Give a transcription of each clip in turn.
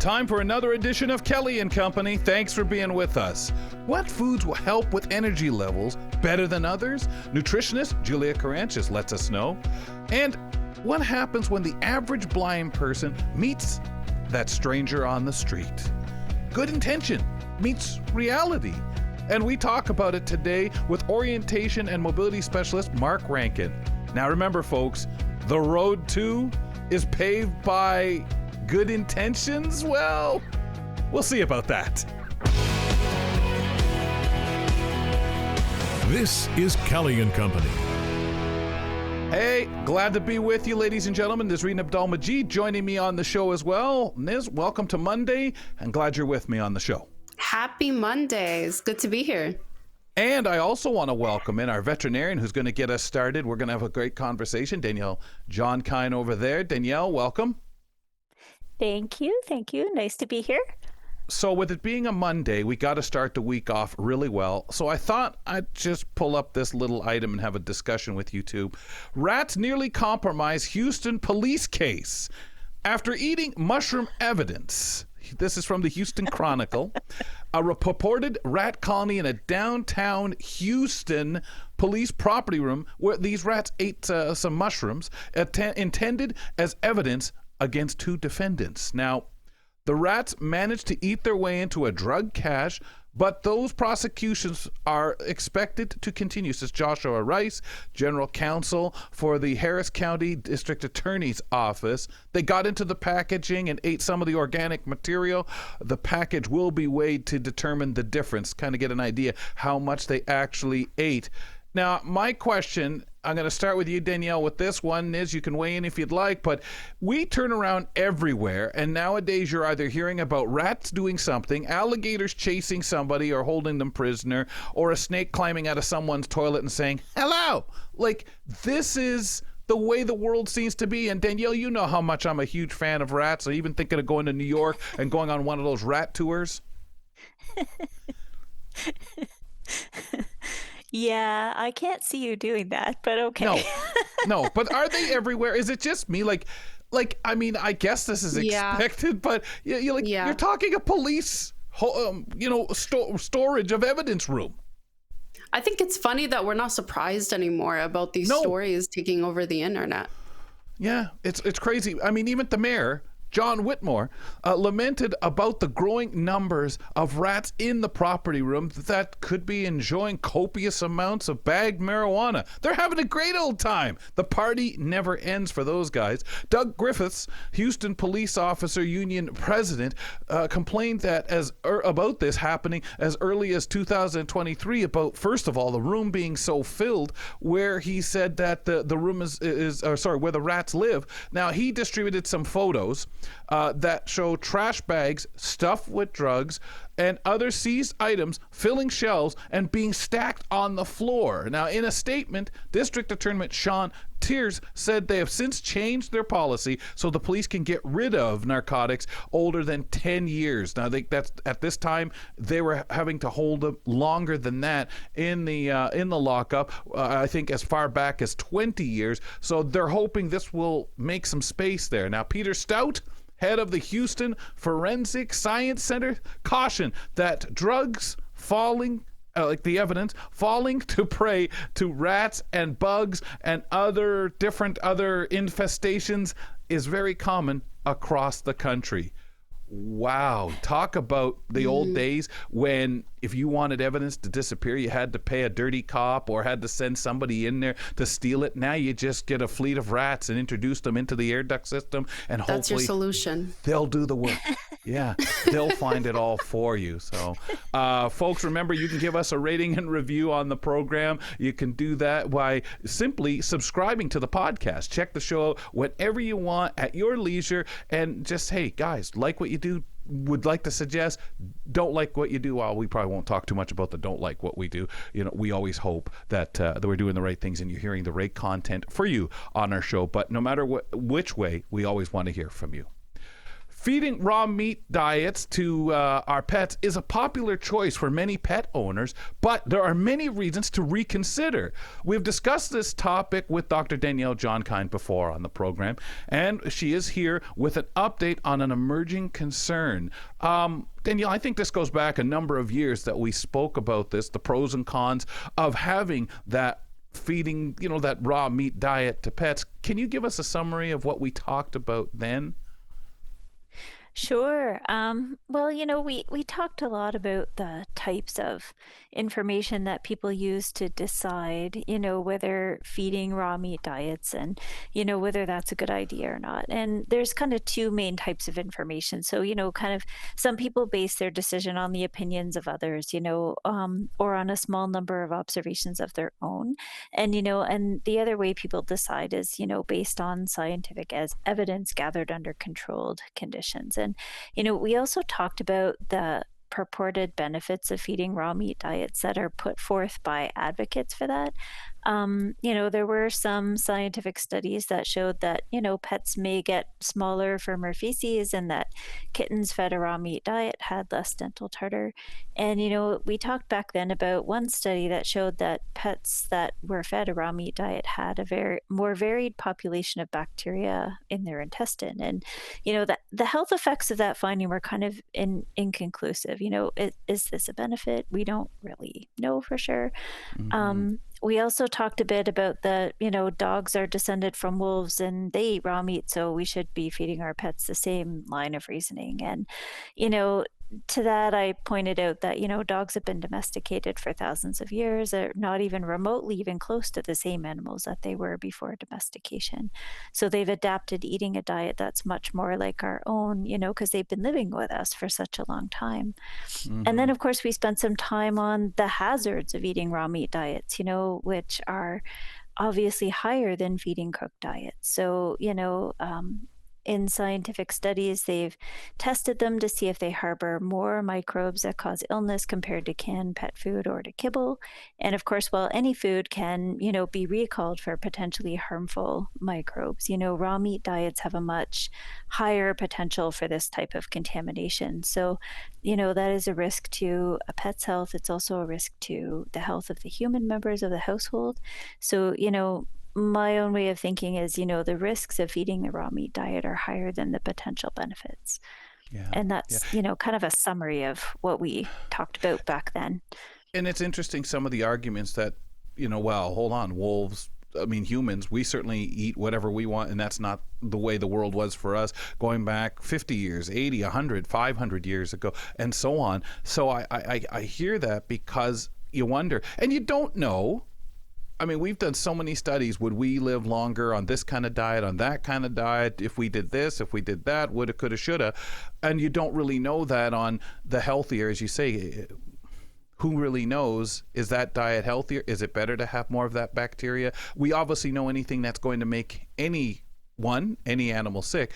Time for another edition of Kelly and Company. Thanks for being with us. What foods will help with energy levels better than others? Nutritionist Julia Karantjas lets us know. And what happens when the average blind person meets that stranger on the street? Good intention meets reality. And we talk about it today with orientation and mobility specialist Mark Rankin. Now remember, folks, the road to is paved by good intentions? Well, we'll see about that. This is Kelly and Company. Hey, glad to be with you, ladies and gentlemen. Nisreen Abdul-Majid joining me on the show as well. Niz, welcome to Monday, and glad you're with me on the show. Happy Mondays. Good to be here. And I also want to welcome in our veterinarian who's going to get us started. We're going to have a great conversation. Danielle Jongkind over there. Danielle, welcome. Thank you. Nice to be here. So with it being a Monday, we got to start the week off really well. So I thought I'd just pull up this little item and have a discussion with you two. Rats nearly compromise Houston police case after eating mushroom evidence. This is from the Houston Chronicle. A purported rat colony in a downtown Houston police property room where these rats ate some mushrooms intended as evidence against two defendants. Now, the rats managed to eat their way into a drug cache, but those prosecutions are expected to continue, says Joshua Rice, general counsel for the Harris County District Attorney's Office. They got into the packaging and ate some of the organic material. The package will be weighed to determine the difference, kind of get an idea how much they actually ate. Now, my question, I'm going to start with you, Danielle, with this one is you can weigh in if you'd like, but we turn around everywhere, and nowadays you're either hearing about rats doing something, alligators chasing somebody or holding them prisoner, or a snake climbing out of someone's toilet and saying, hello. Like, this is the way the world seems to be. And Danielle, you know how much I'm a huge fan of rats. I'm even thinking of going to New York and going on one of those rat tours. Yeah, I can't see you doing that, but okay. No, but are they everywhere? Is it just me? Like, I mean, I guess this is expected, but you're talking a police, storage of evidence room. I think it's funny that we're not surprised anymore about these stories taking over the internet. Yeah, it's crazy. I mean, even the mayor, John Whitmore, lamented about the growing numbers of rats in the property room that could be enjoying copious amounts of bagged marijuana. They're having a great old time. The party never ends for those guys. Doug Griffiths, Houston Police Officer Union president, complained that about this happening as early as 2023 about, first of all, the room being so filled, where he said that the room where the rats live. Now, he distributed some photos that show trash bags stuffed with drugs and other seized items filling shelves and being stacked on the floor. Now, in a statement, District Attorney Sean Tiers said they have since changed their policy so the police can get rid of narcotics older than 10 years. Now, that's at this time they were having to hold them longer than that in the lockup. I think as far back as 20 years. So they're hoping this will make some space there. Now, Peter Stout, head of the Houston Forensic Science Center, cautioned that drugs falling to prey to rats and bugs and other infestations is very common across the country. Wow. Talk about the old days when if you wanted evidence to disappear, you had to pay a dirty cop or had to send somebody in there to steal it. Now you just get a fleet of rats and introduce them into the air duct system, and hopefully that's your solution. They'll do the work. Yeah, they'll find it all for you. So, folks, remember, you can give us a rating and review on the program. You can do that by simply subscribing to the podcast. Check the show out whenever you want at your leisure, and just, hey, guys, like what you do, would like to suggest, don't like what you do. Well, we probably won't talk too much about the don't like what we do. You know, we always hope that we're doing the right things and you're hearing the right content for you on our show. But no matter which way, we always want to hear from you. Feeding raw meat diets to our pets is a popular choice for many pet owners, but there are many reasons to reconsider. We've discussed this topic with Dr. Danielle Jongkind before on the program, and she is here with an update on an emerging concern. Danielle, I think this goes back a number of years that we spoke about this, the pros and cons of having that feeding, that raw meat diet to pets. Can you give us a summary of what we talked about then? Sure. Well, we talked a lot about the types of information that people use to decide, whether feeding raw meat diets and, whether that's a good idea or not. And there's kind of two main types of information. So, kind of some people base their decision on the opinions of others, or on a small number of observations of their own. And the other way people decide is, based on scientific as evidence gathered under controlled conditions. And, we also talked about the purported benefits of feeding raw meat diets that are put forth by advocates for that. There were some scientific studies that showed that, pets may get smaller, firmer feces and that kittens fed a raw meat diet had less dental tartar. And, we talked back then about one study that showed that pets that were fed a raw meat diet had a very more varied population of bacteria in their intestine. And, that the health effects of that finding were kind of inconclusive. Is this a benefit? We don't really know for sure. Mm-hmm. We also talked a bit about dogs are descended from wolves and they eat raw meat, so we should be feeding our pets the same line of reasoning. And, to that, I pointed out that, dogs have been domesticated for thousands of years. They're not even remotely even close to the same animals that they were before domestication. So they've adapted eating a diet that's much more like our own, because they've been living with us for such a long time. Mm-hmm. And then, of course, we spent some time on the hazards of eating raw meat diets, which are obviously higher than feeding cooked diets. So, in scientific studies, they've tested them to see if they harbor more microbes that cause illness compared to canned pet food or to kibble. And of course, while any food can, be recalled for potentially harmful microbes, raw meat diets have a much higher potential for this type of contamination. So, that is a risk to a pet's health. It's also a risk to the health of the human members of the household. So, my own way of thinking is, the risks of eating the raw meat diet are higher than the potential benefits. Yeah. And that's, kind of a summary of what we talked about back then. And it's interesting, some of the arguments that, well, hold on, wolves, humans, we certainly eat whatever we want, and that's not the way the world was for us going back 50 years, 80, 100, 500 years ago, and so on. So I hear that because you wonder, and you don't know. We've done so many studies. Would we live longer on this kind of diet, on that kind of diet, if we did this, if we did that, woulda, coulda, shoulda? And you don't really know that on the healthier, as you say. Who really knows? Is that diet healthier? Is it better to have more of that bacteria? We obviously know anything that's going to make any animal sick.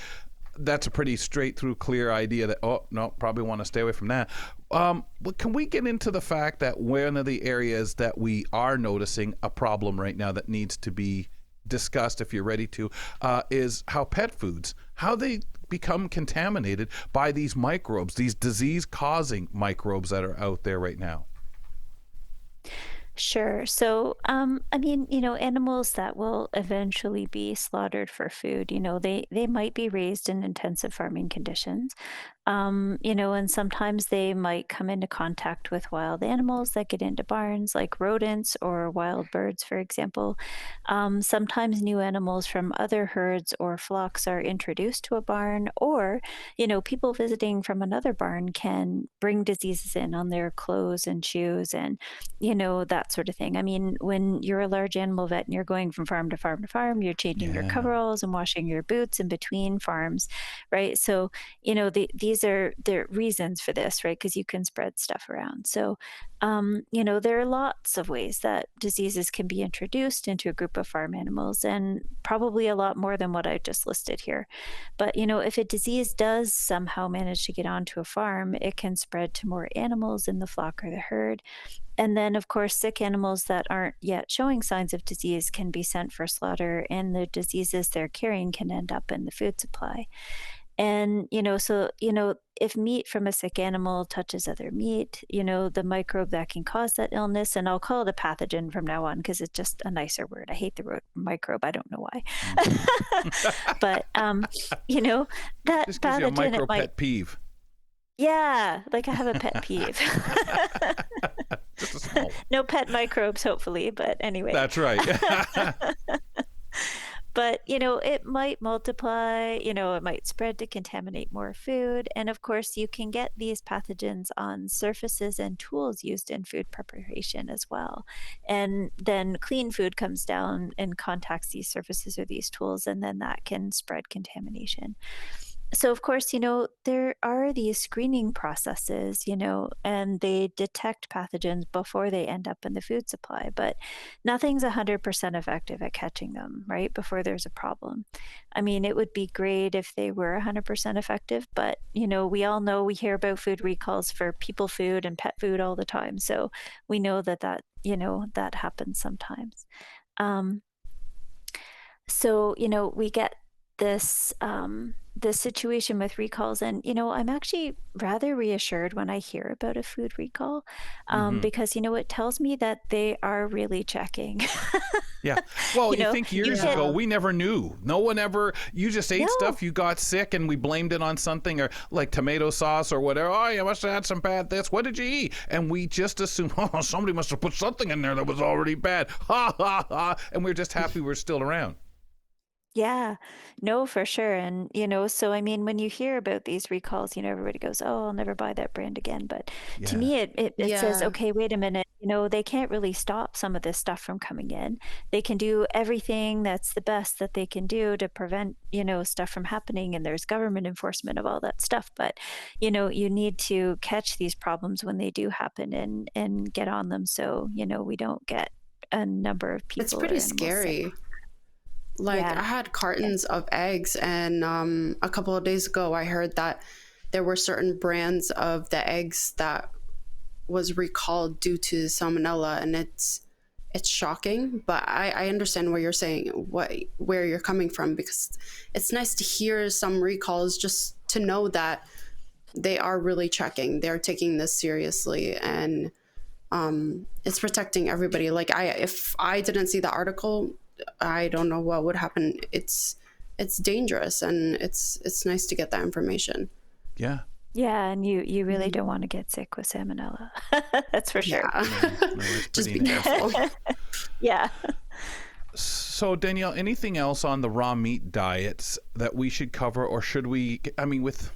That's a pretty straight through clear idea that, oh, no, probably want to stay away from that. But can we get into the fact that one of the areas that we are noticing a problem right now that needs to be discussed, if you're ready to, is how pet foods, how they become contaminated by these microbes, these disease-causing microbes that are out there right now? Sure. So, animals that will eventually be slaughtered for food, they might be raised in intensive farming conditions. And sometimes they might come into contact with wild animals that get into barns, like rodents or wild birds, for example. Sometimes new animals from other herds or flocks are introduced to a barn, or, people visiting from another barn can bring diseases in on their clothes and shoes and, that sort of thing. When you're a large animal vet and you're going from farm to farm to farm, you're changing your coveralls and washing your boots in between farms, right? So, these are the reasons for this, right? Because you can spread stuff around. So, there are lots of ways that diseases can be introduced into a group of farm animals, and probably a lot more than what I just listed here. But, if a disease does somehow manage to get onto a farm, it can spread to more animals in the flock or the herd. And then, of course, sick animals that aren't yet showing signs of disease can be sent for slaughter, and the diseases they're carrying can end up in the food supply. And, so, if meat from a sick animal touches other meat, the microbe that can cause that illness, and I'll call it a pathogen from now on because it's just a nicer word. I hate the word microbe. I don't know why. But, that This gives you a pathogen, micro it might, pet peeve. yeah, like I have a pet peeve. Just a small one. No pet microbes, hopefully, but anyway. That's right. But, it might multiply, it might spread to contaminate more food. And of course, you can get these pathogens on surfaces and tools used in food preparation as well. And then clean food comes down and contacts these surfaces or these tools, and then that can spread contamination. So, of course, there are these screening processes, and they detect pathogens before they end up in the food supply, but nothing's 100% effective at catching them, right? Before there's a problem. I mean, it would be great if they were 100% effective, but, we all know we hear about food recalls for people food and pet food all the time. So we know that happens sometimes. Um, so, we get this situation with recalls, and I'm actually rather reassured when I hear about a food recall, Hmm. because it tells me that they are really checking. Yeah. Well, you you know think you years get ago, we never knew. No one ever, you just ate no stuff, you got sick, and we blamed it on something, or like tomato sauce or whatever. Oh, you must have had some bad this. What did you eat? And we just assumed, oh, somebody must have put something in there that was already bad. Ha, ha, ha. And we're just happy we're still around. Yeah, no, for sure. And, so I mean, when you hear about these recalls, everybody goes, oh, I'll never buy that brand again. But to Yeah. me, it says, Yeah. okay, wait a minute, they can't really stop some of this stuff from coming in. They can do everything that's the best that they can do to prevent, stuff from happening. And there's government enforcement of all that stuff. But, you need to catch these problems when they do happen and get on them. So, we don't get a number of It's people or pretty animals sick. scary. Like, I Yeah. had Yeah. cartons of eggs, and a couple of days ago, I heard that there were certain brands of the eggs that was recalled due to salmonella, and it's shocking. But I understand what you're saying, where you're coming from, because it's nice to hear some recalls just to know that they are really checking, they're taking this seriously, and it's protecting everybody. Like, if I didn't see the article, I don't know what would happen. It's dangerous, and it's nice to get that information. Yeah. Yeah, and you really don't want to get sick with salmonella. That's for sure. Yeah. No, it's Just pretty be intense. careful. Yeah. So, Danielle, anything else on the raw meat diets that we should cover, or should we? I mean, with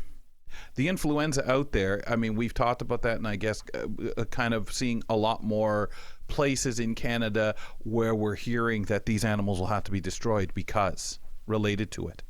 the influenza out there, I mean, we've talked about that, and I guess kind of seeing a lot more places in Canada where we're hearing that these animals will have to be destroyed because related to it.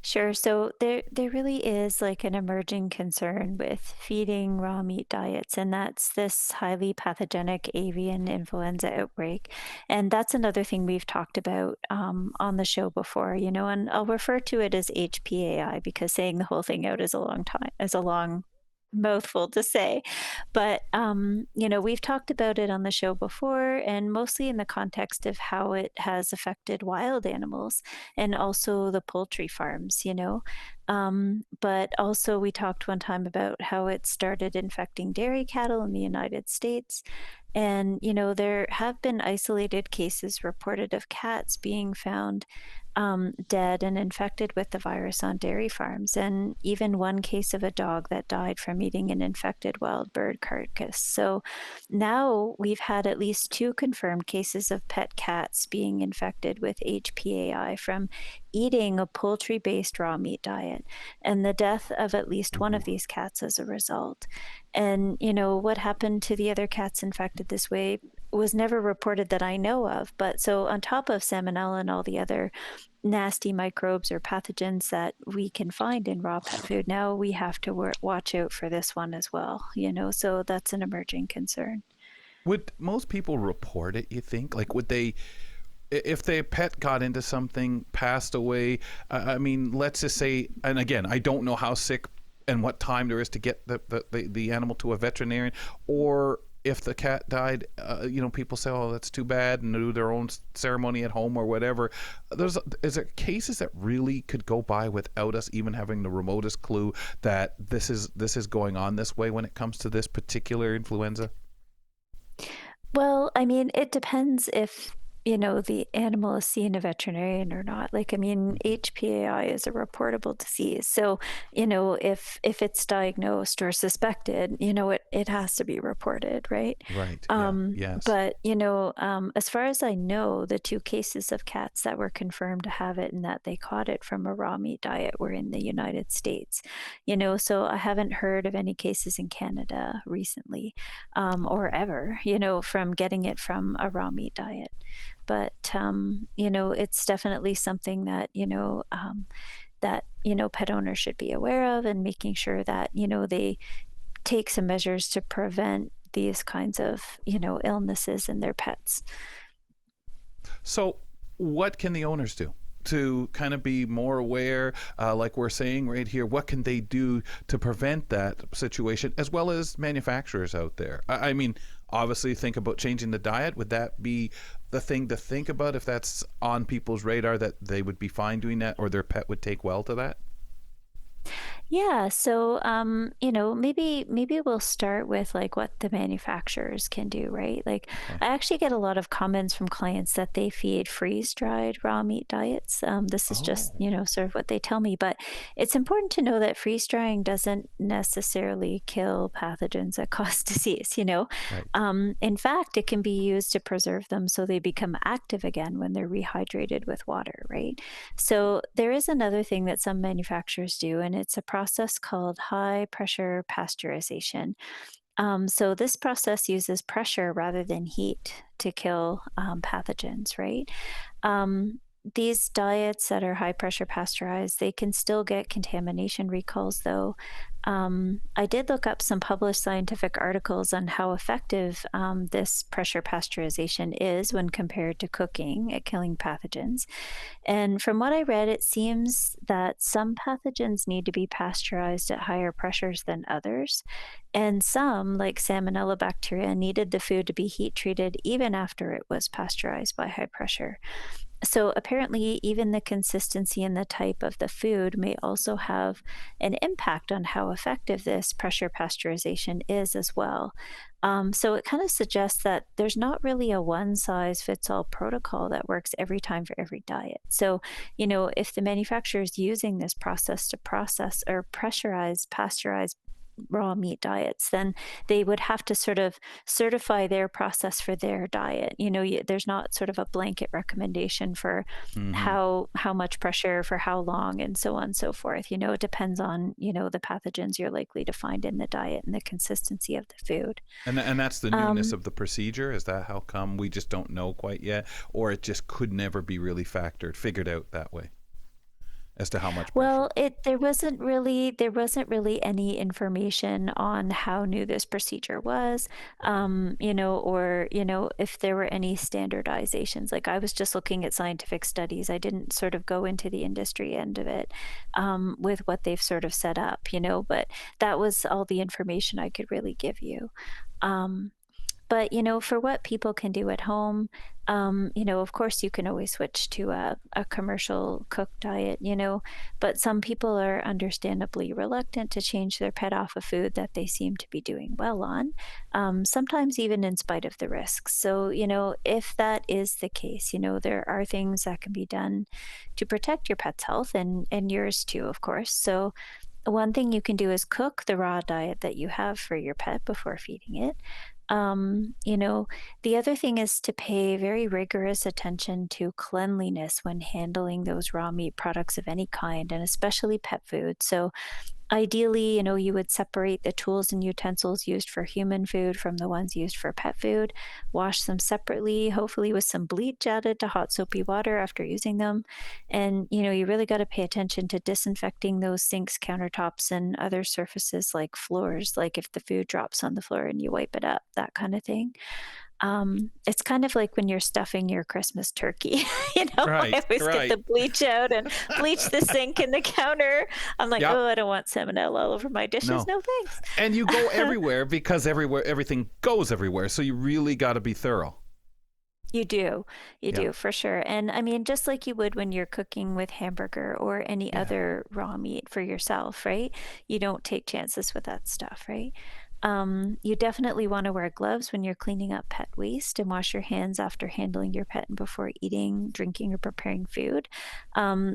Sure. So there really is like an emerging concern with feeding raw meat diets, and that's this highly pathogenic avian influenza outbreak. And that's another thing we've talked about on the show before, and I'll refer to it as HPAI because saying the whole thing out is a long mouthful to say. But, we've talked about it on the show before, and mostly in the context of how it has affected wild animals and also the poultry farms, But also, we talked one time about how it started infecting dairy cattle in the United States. And, there have been isolated cases reported of cats being found dead and infected with the virus on dairy farms, and even one case of a dog that died from eating an infected wild bird carcass. So now we've had at least 2 confirmed cases of pet cats being infected with HPAI from eating a poultry based raw meat diet, and the death of at least one of these cats as a result. And, what happened to the other cats infected this way was never reported that I know of. But so, on top of salmonella and all the other nasty microbes or pathogens that we can find in raw pet food, now we have to watch out for this one as well, so that's an emerging concern. Would most people report it, you think? Like, would they, if their pet got into something, passed away, I mean, let's just say, and again, I don't know how sick and what time there is to get the animal to a veterinarian, or if the cat died, people say, oh, that's too bad, and do their own ceremony at home or whatever. Is there cases that really could go by without us even having the remotest clue that this is going on this way when it comes to this particular influenza? Well, I mean, it depends if, the animal is seeing a veterinarian or not. Like, I mean, HPAI is a reportable disease. So, if it's diagnosed or suspected, it has to be reported, right? Right. Yeah. Yes. But, as far as I know, the two cases of cats that were confirmed to have it and that they caught it from a raw meat diet were in the United States, so I haven't heard of any cases in Canada recently, or ever, from getting it from a raw meat diet. But, it's definitely something that, pet owners should be aware of, and making sure that, they take some measures to prevent these kinds of, illnesses in their pets. So what can the owners do to kind of be more aware, like we're saying right here? What can they do to prevent that situation, as well as manufacturers out there? I mean, obviously think about changing the diet. Would that be the thing to think about if that's on people's radar, that they would be fine doing that, or their pet would take well to that? Yeah, so maybe we'll start with like what the manufacturers can do, right? Like, Okay. I actually get a lot of comments from clients that they feed freeze-dried raw meat diets. This is just, Oh, sort of what they tell me, but it's important to know that freeze drying doesn't necessarily kill pathogens that cause disease. right. In fact, it can be used to preserve them so they become active again when they're rehydrated with water, right? So there is another thing that some manufacturers do, and it's a process called high pressure pasteurization. So this process uses pressure rather than heat to kill pathogens, right? Um, these diets that are high pressure pasteurized, they can still get contamination recalls, though. I did look up some published scientific articles on how effective this pressure pasteurization is when compared to cooking at killing pathogens. And from what I read, it seems that some pathogens need to be pasteurized at higher pressures than others. And some, like Salmonella bacteria, needed the food to be heat treated even after it was pasteurized by high pressure. So apparently, even the consistency and the type of the food may also have an impact on how effective this pressure pasteurization is as well. So it kind of suggests that there's not really a one size fits all protocol that works every time for every diet. So, if the manufacturer is using this process to process or pressurize, pasteurize raw meat diets, then they would have to sort of certify their process for their diet. There's not sort of a blanket recommendation for Hmm. how much pressure for how long and so on and so forth. It depends on, the pathogens you're likely to find in the diet and the consistency of the food. And that's the newness Um, of the procedure. Is that how come we just don't know quite yet, or it just could never be really figured out that way as to how much pressure? Well, it there wasn't really any information on how new this procedure was, or if there were any standardizations. Like, I was just looking at scientific studies. I didn't sort of go into the industry end of it, with what they've sort of set up. But that was all the information I could really give you. Um, but, for what people can do at home, of course, you can always switch to a commercial cooked diet, but some people are understandably reluctant to change their pet off a food that they seem to be doing well on, sometimes even in spite of the risks. So, if that is the case, there are things that can be done to protect your pet's health and yours too, of course. So, one thing you can do is cook the raw diet that you have for your pet before feeding it. Um, you know, the other thing is to pay very rigorous attention to cleanliness when handling those raw meat products of any kind, and especially pet food. So, ideally, you would separate the tools and utensils used for human food from the ones used for pet food, wash them separately, hopefully with some bleach added to hot soapy water after using them. And, you really got to pay attention to disinfecting those sinks, countertops, and other surfaces like floors, like if the food drops on the floor and you wipe it up, that kind of thing. It's kind of like when you're stuffing your Christmas turkey. I Right, always get right. the bleach out and bleach the sink and the counter. I'm like, Yep. oh, I don't want salmonella all over my dishes. No. No thanks. And you go everywhere because everything goes everywhere. So you really got to be thorough. You do. You Yeah. do, for sure. And I mean, just like you would when you're cooking with hamburger or any Yeah. other raw meat for yourself, right? You don't take chances with that stuff, right? You definitely want to wear gloves when you're cleaning up pet waste and wash your hands after handling your pet and before eating, drinking, or preparing food.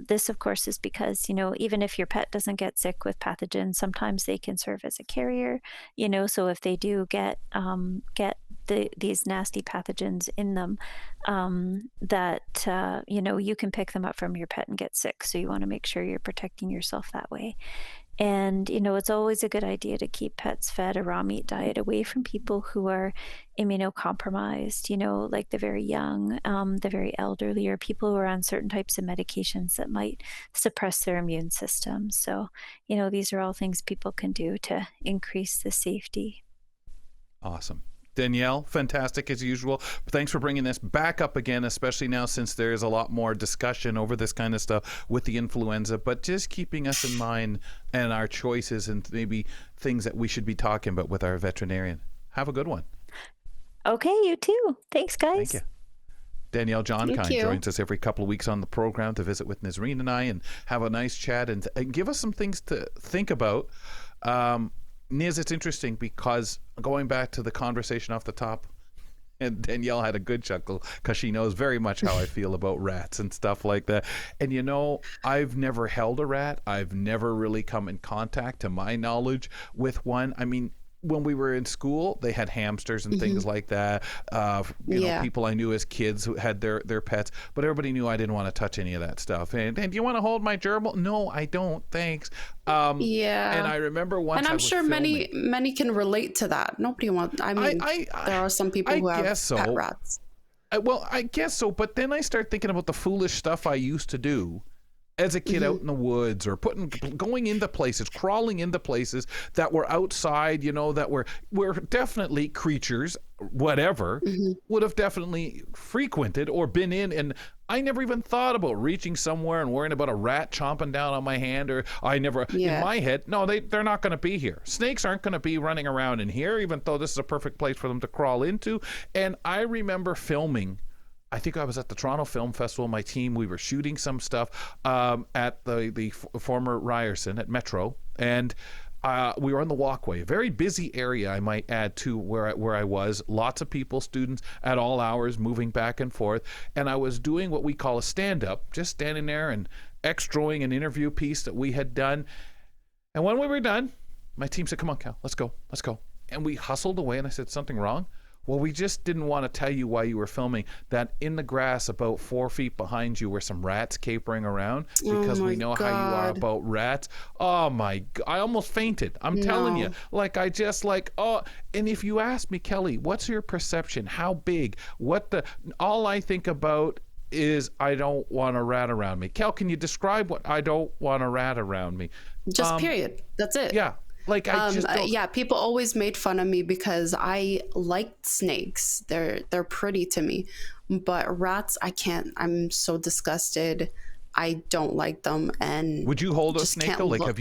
This, of course, is because, even if your pet doesn't get sick with pathogens, sometimes they can serve as a carrier, so if they do get these nasty pathogens in them, that you can pick them up from your pet and get sick. So you want to make sure you're protecting yourself that way. And, it's always a good idea to keep pets fed a raw meat diet away from people who are immunocompromised, like the very young, the very elderly, or people who are on certain types of medications that might suppress their immune system. So, these are all things people can do to increase the safety. Awesome. Danielle, fantastic as usual. Thanks for bringing this back up again, especially now since there's a lot more discussion over this kind of stuff with the influenza, but just keeping us in mind and our choices and maybe things that we should be talking about with our veterinarian. Have a good one. Okay, you too. Thanks, guys. Thank you. Danielle Thank Jongkind you. joins us every couple of weeks on the program to visit with Nazreen and I and have a nice chat and give us some things to think about. Niz, it's interesting because going back to the conversation off the top, and Danielle had a good chuckle because she knows very much how I feel about rats and stuff like that. And I've never held a rat. I've never really come in contact, to my knowledge, with one. I mean, when we were in school, they had hamsters and things like that. People I knew as kids who had their pets, but everybody knew I didn't want to touch any of that stuff. And do you want to hold my gerbil? No, I don't. Thanks. Yeah. And I remember once, and I I'm was sure filming. many can relate to that. Nobody wants. I mean, there are some people who have guess so. pet rats. Well, I guess so. But then I start thinking about the foolish stuff I used to do as a kid out in the woods, or going into places, crawling into places that were outside, that were definitely creatures, whatever, would have definitely frequented or been in. And I never even thought about reaching somewhere and worrying about a rat chomping down on my hand, or in my head, no, they're not going to be here. Snakes aren't going to be running around in here, even though this is a perfect place for them to crawl into. And I remember filming, I think I was at the Toronto Film Festival. My team, we were shooting some stuff at the former Ryerson at Metro, and we were on the walkway, a very busy area, I might add, to where I was. Lots of people, students at all hours, moving back and forth. And I was doing what we call a stand-up, just standing there and extraing an interview piece that we had done. And when we were done, my team said, "Come on, Cal, let's go." And we hustled away, and I said, "Something wrong?" "Well, we just didn't want to tell you while you were filming that in the grass about 4 feet behind you were some rats capering around, because we know how you are about rats." Oh my God, I almost fainted. I'm telling you, and if you ask me, "Kelly, what's your perception? How big? All I think about is I don't want a rat around me." Kel, can you describe what I don't want a rat around me? Just period. That's it. Yeah. Like, I just don't... people always made fun of me because I liked snakes. They're pretty to me, but rats, I can't. I'm so disgusted. I don't like them. And would you hold a just snake can't though? Like, look. have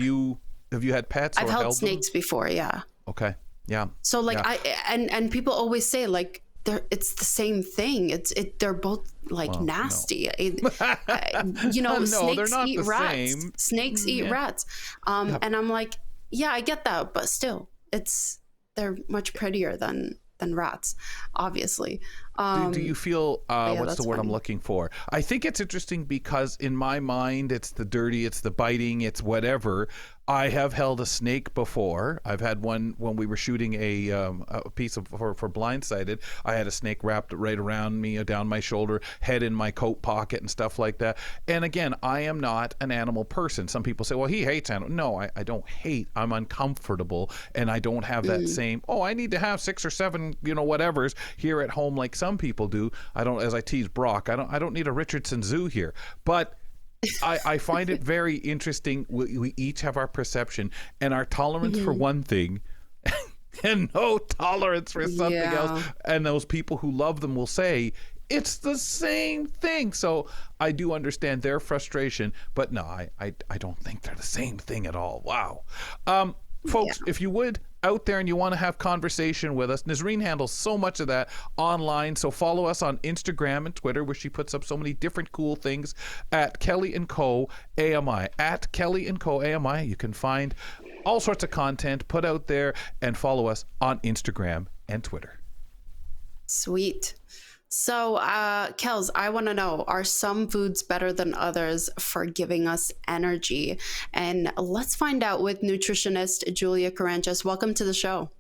you had pets? I've or held them? snakes before. Yeah. Okay. Yeah. So like yeah. and people always say like it's the same thing. They're both like nasty. No, snakes they're not eat the rats. same. Snakes eat rats. And I'm like, yeah, I get that, but still, they're much prettier than rats, obviously. Do you feel what's the word funny. I'm looking for? I think it's interesting because in my mind, it's the dirty, it's the biting, it's whatever. I have held a snake before. I've had one when we were shooting a piece for Blindsided. I had a snake wrapped right around me, down my shoulder, head in my coat pocket and stuff like that. And again, I am not an animal person. Some people say, well, he hates animals. No, I don't hate. I'm uncomfortable, and I don't have that same, I need to have 6 or 7, whatevers here at home like some people do. I don't, as I tease Brock, I don't need a Richardson Zoo here. But I find it very interesting. We each have our perception and our tolerance for one thing and no tolerance for something Yeah. else. And those people who love them will say, it's the same thing. So I do understand their frustration, but no, I don't think they're the same thing at all. Wow. Folks, if you would, out there and you want to have conversation with us, Nazreen handles so much of that online, so follow us on Instagram and Twitter, where she puts up so many different cool things at Kelly & Co. AMI. At Kelly & Co. AMI, you can find all sorts of content put out there, and follow us on Instagram and Twitter. Sweet. So, Kels, I want to know, are some foods better than others for giving us energy? And let's find out with nutritionist Julia Karantjas. Welcome to the show.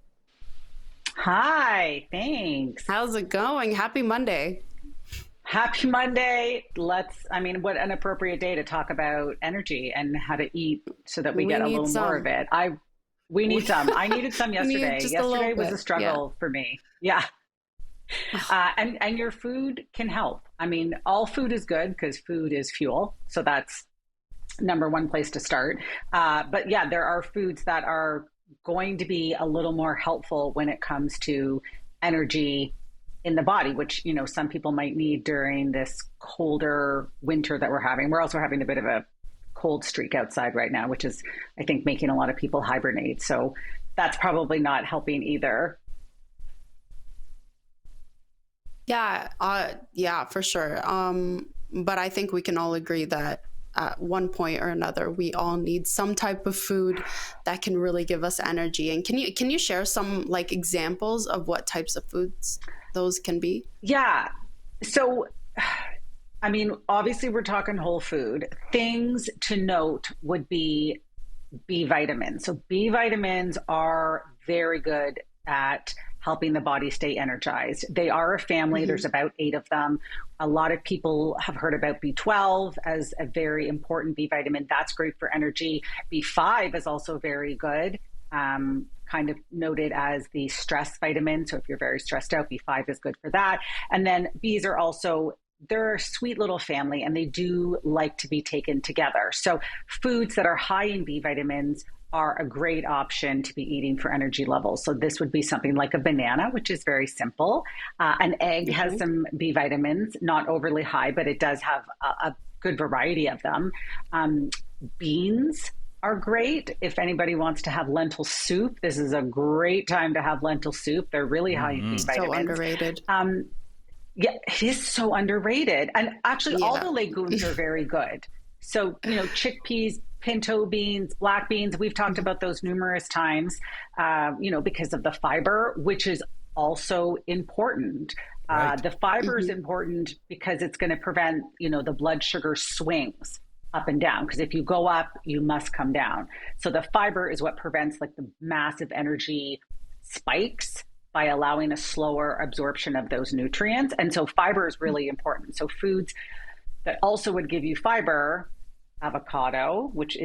Hi, thanks. How's it going? Happy Monday. Happy Monday. What an appropriate day to talk about energy and how to eat so that we get a little more of it. We need some. I needed some yesterday. Yesterday was a struggle for me. Yeah. And your food can help. I mean, all food is good because food is fuel. So that's number one place to start. But yeah, there are foods that are going to be a little more helpful when it comes to energy in the body, which, you know, some people might need during this colder winter that we're having. We're also having a bit of a cold streak outside right now, which is, I think, making a lot of people hibernate. So that's probably not helping either. Yeah, for sure. But I think we can all agree that at one point or another, we all need some type of food that can really give us energy. And can you share some like examples of what types of foods those can be? Yeah. So, I mean, obviously we're talking whole food. Things to note would be B vitamins. So B vitamins are very good at helping the body stay energized. They are a family. Mm-hmm. There's about 8 of them. A lot of people have heard about B12 as a very important B vitamin. That's great for energy. B5 is also very good, kind of noted as the stress vitamin. So if you're very stressed out, B5 is good for that. And then Bs are also, they're a sweet little family, and they do like to be taken together. So foods that are high in B vitamins are a great option to be eating for energy levels. So this would be something like a banana, which is very simple. An egg has some B vitamins, not overly high, but it does have a good variety of them. Beans are great. If anybody wants to have lentil soup, this is a great time to have lentil soup. They're really high in B vitamins. So underrated. Yeah, it is so underrated. And actually, all the legumes are very good. So, you know, chickpeas, pinto beans, black beans, we've talked about those numerous times, you know, because of the fiber, which is also important. Right. The fiber is important because it's going to prevent, you know, the blood sugar swings up and down. Because if you go up, you must come down. So the fiber is what prevents like the massive energy spikes by allowing a slower absorption of those nutrients. And so fiber is really important. So foods that also would give you fiber, avocado, which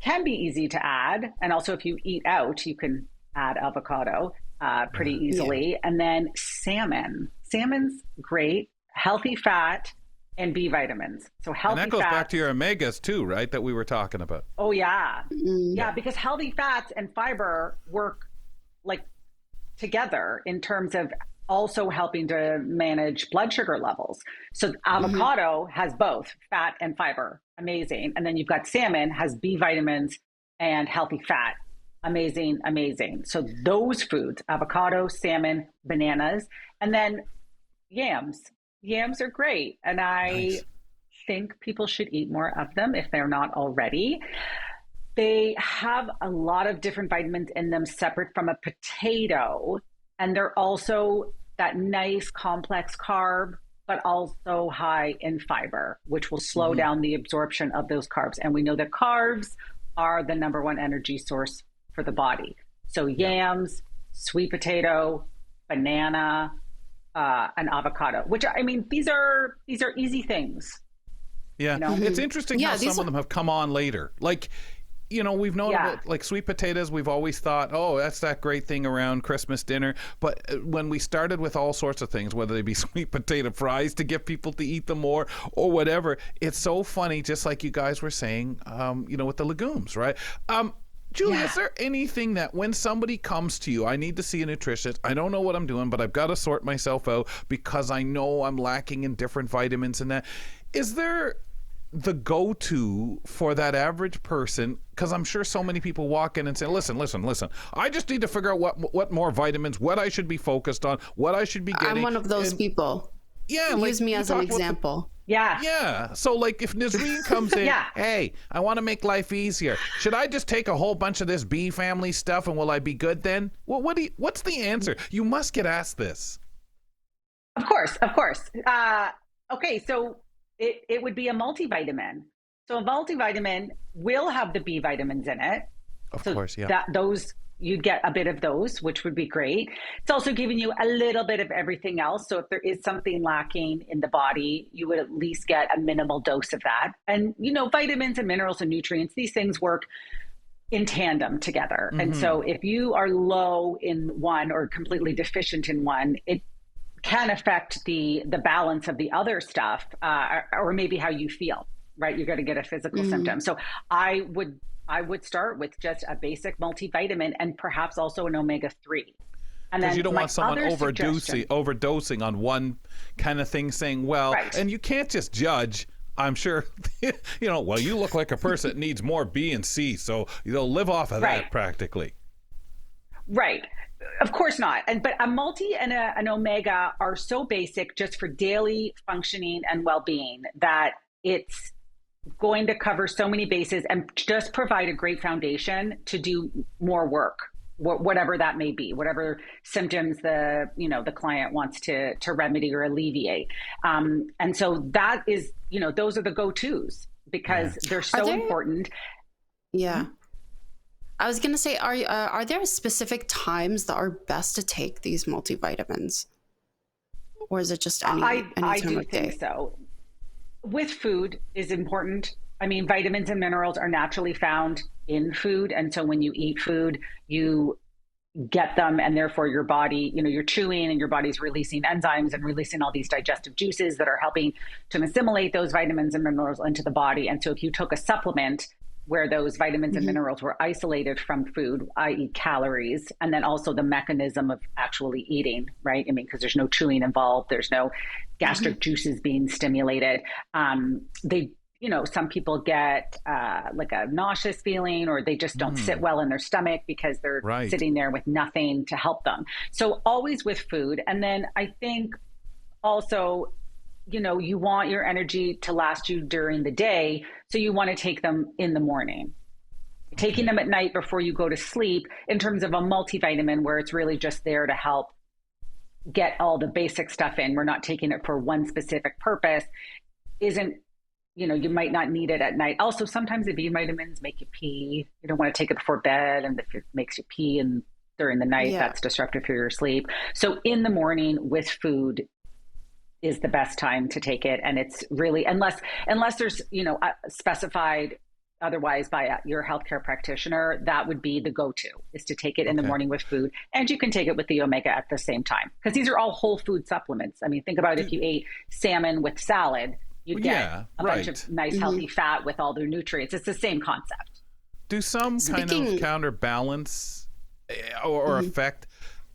can be easy to add. And also if you eat out, you can add avocado pretty easily. Yeah. And then salmon. Salmon's great, healthy fat and B vitamins. So healthy fat. And that goes back to your omegas too, right? That we were talking about. Oh yeah. Yeah, because healthy fats and fiber work like together in terms of also helping to manage blood sugar levels. So avocado has both fat and fiber. Amazing. And then you've got salmon has B vitamins and healthy fat. Amazing, amazing. So those foods, avocado, salmon, bananas, and then yams. Yams are great. And I think people should eat more of them if they're not already. They have a lot of different vitamins in them separate from a potato. And they're also that nice complex carb, but also high in fiber, which will slow down the absorption of those carbs. And we know that carbs are the number one energy source for the body. So yams, sweet potato, banana, and avocado, which I mean, these are easy things. Yeah, you know? It's interesting how some of them have come on later. Like, you know, we've known about like sweet potatoes. We've always thought, oh, that's that great thing around Christmas dinner. But when we started with all sorts of things, whether they be sweet potato fries to get people to eat them more or whatever, it's so funny, just like you guys were saying, you know, with the legumes, right? Julia, is there anything that when somebody comes to you, I need to see a nutritionist, I don't know what I'm doing, but I've got to sort myself out because I know I'm lacking in different vitamins and that. Is there the go-to for that average person? Because I'm sure so many people walk in and say, listen, I just need to figure out what more vitamins, what I should be focused on, what I should be getting. I'm one of those people. Yeah. Use me as an example. Yeah. So like if Nazreen comes in, hey, I want to make life easier. Should I just take a whole bunch of this B family stuff and will I be good then? Well, what's the answer? You must get asked this. Of course. Okay, so it would be a multivitamin. So a multivitamin will have the B vitamins in it. Of course, yeah. Those you'd get a bit of those, which would be great. It's also giving you a little bit of everything else. So if there is something lacking in the body, you would at least get a minimal dose of that. And, vitamins and minerals and nutrients, these things work in tandem together. And so if you are low in one or completely deficient in one, it can affect the balance of the other stuff, or maybe how you feel, right? You're going to get a physical symptom. So I would start with just a basic multivitamin and perhaps also an omega-3. And then you don't want someone overdosing on one kind of thing, saying, well, and you can't just judge. I'm sure, well, you look like a person that needs more B and C, so they'll live off of that practically. Right. Of course not. But a multi and an omega are so basic just for daily functioning and well-being that it's going to cover so many bases and just provide a great foundation to do more work, whatever that may be, whatever symptoms the client wants to remedy or alleviate. And so that is, those are the go-tos because they're so important. Yeah. I was going to say, are there specific times that are best to take these multivitamins? Or is it just any time I do of think day? so. With food is important. I mean, vitamins and minerals are naturally found in food. And so when you eat food, you get them and therefore your body, you're chewing and your body's releasing enzymes and releasing all these digestive juices that are helping to assimilate those vitamins and minerals into the body. And so if you took a supplement where those vitamins and minerals were isolated from food, i.e. calories, and then also the mechanism of actually eating, right? I mean, because there's no chewing involved, there's no gastric juices being stimulated. Some people get like a nauseous feeling, or they just don't sit well in their stomach because they're sitting there with nothing to help them. So always with food. And then I think also, you want your energy to last you during the day. So you want to take them in the morning. Taking them at night before you go to sleep in terms of a multivitamin where it's really just there to help get all the basic stuff in. We're not taking it for one specific purpose. You might not need it at night. Also, sometimes the B vitamins make you pee. You don't want to take it before bed. And if it makes you pee and during the night, that's disruptive for your sleep. So in the morning with food is the best time to take it. And it's really, unless there's, specified otherwise by your healthcare practitioner, that would be the go-to, is to take it in the morning with food. And you can take it with the omega at the same time, because these are all whole food supplements. I mean, think about if you ate salmon with salad, you'd get a bunch of nice healthy fat with all their nutrients. It's the same concept. Do some kind of counterbalance or affect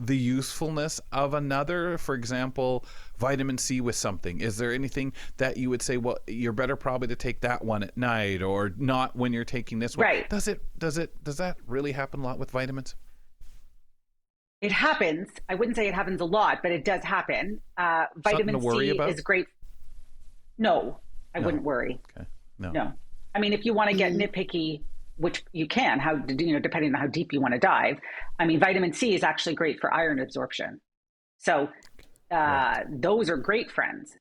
the usefulness of another? For example, vitamin C with something. Is there anything that you would say, well, you're better probably to take that one at night or not when you're taking this one? Right. Does that really happen a lot with vitamins? It happens. I wouldn't say it happens a lot, but it does happen. Vitamin C is great. No, I wouldn't worry. Okay. No. I mean, if you want to get nitpicky, which you can, depending on how deep you want to dive. I mean, vitamin C is actually great for iron absorption. So those are great friends.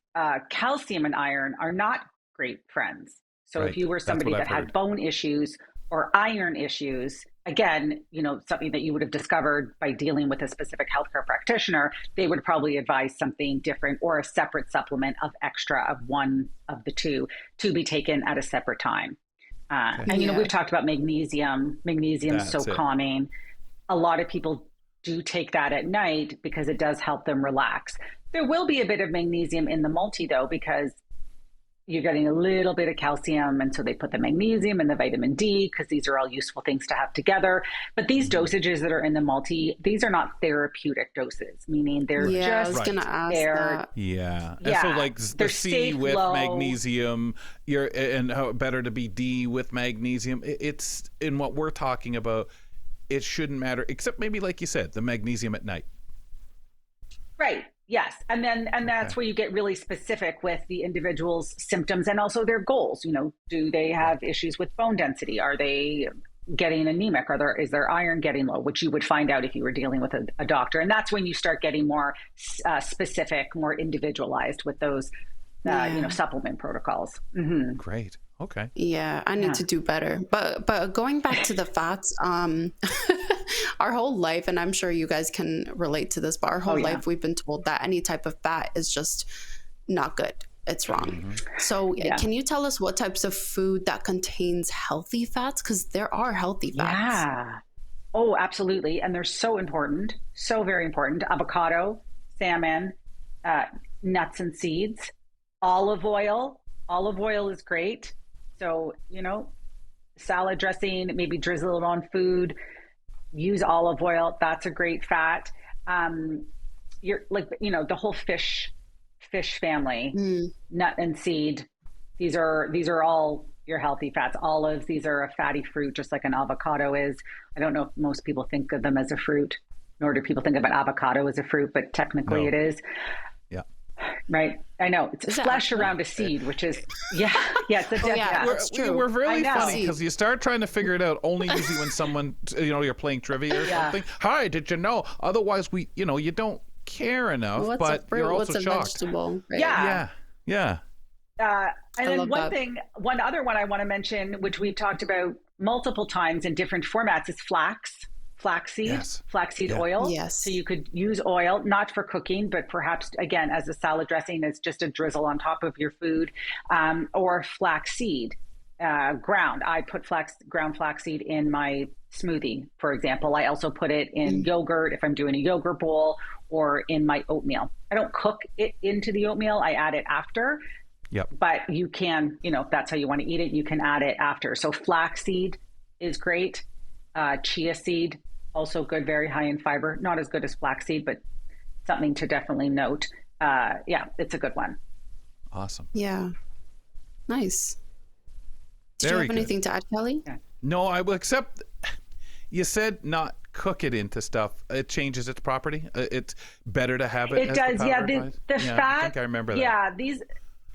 Calcium and iron are not great friends. So if you were somebody that had bone issues or iron issues, again, something that you would have discovered by dealing with a specific healthcare practitioner, they would probably advise something different or a separate supplement of extra of one of the two to be taken at a separate time. And, we've talked about magnesium. Magnesium is so calming. A lot of people do take that at night because it does help them relax. There will be a bit of magnesium in the multi, though, because, you're getting a little bit of calcium. And so they put the magnesium and the vitamin D, because these are all useful things to have together. But these dosages that are in the these are not therapeutic doses, meaning they're I just was gonna ask there. that. Yeah. And Yeah. so like They're the C safe, with low. magnesium, and how better to be D with magnesium. It's in what we're talking about. It shouldn't matter, except maybe like you said, the magnesium at night. Right. Yes. And that's where you get really specific with the individual's symptoms and also their goals. You know, do they have issues with bone density? Are they getting anemic? Is their iron getting low? Which you would find out if you were dealing with a doctor. And that's when you start getting more specific, more individualized with those, supplement protocols. Mm-hmm. Great. Okay. Yeah, I need to do better. But going back to the fats, our whole life, and I'm sure you guys can relate to this, but our whole life we've been told that any type of fat is just not good. It's wrong. Mm-hmm. So can you tell us what types of food that contains healthy fats? Because there are healthy fats. Yeah. Oh, absolutely. And they're so important. So very important. Avocado, salmon, nuts and seeds, olive oil. Olive oil is great. So, salad dressing, maybe drizzle it on food, use olive oil. That's a great fat. You're like, the whole fish family, nut and seed. These are all your healthy fats. Olives, these are a fatty fruit, just like an avocado is. I don't know if most people think of them as a fruit, nor do people think of an avocado as a fruit, but technically it is. Yeah. Right. I know. It's flesh around a seed, which is, it's a that's true. We're really funny because you start trying to figure it out only usually when someone, you're playing trivia or something. Hi, did you know? Otherwise, you don't care enough, what's but a fruit? you're also what's a shocked. Vegetable? Right? Yeah. And then one other one I want to mention, which we've talked about multiple times in different formats, is flaxseed oil. Yes. So you could use oil, not for cooking, but perhaps, again, as a salad dressing, as just a drizzle on top of your food, or flaxseed ground. I put ground flaxseed in my smoothie, for example. I also put it in yogurt if I'm doing a yogurt bowl, or in my oatmeal. I don't cook it into the oatmeal. I add it after. Yep. But you can, if that's how you want to eat it, you can add it after. So flaxseed is great. Chia seed, also good, very high in fiber. Not as good as flaxseed, but something to definitely note. It's a good one. Awesome. Yeah. Nice. Did you Very have anything to add, Kelly? Yeah. No, I will, except you said not cook it into stuff. It changes its property. It's better to have it. It as does. The powder The fat. I think I remember that. Yeah.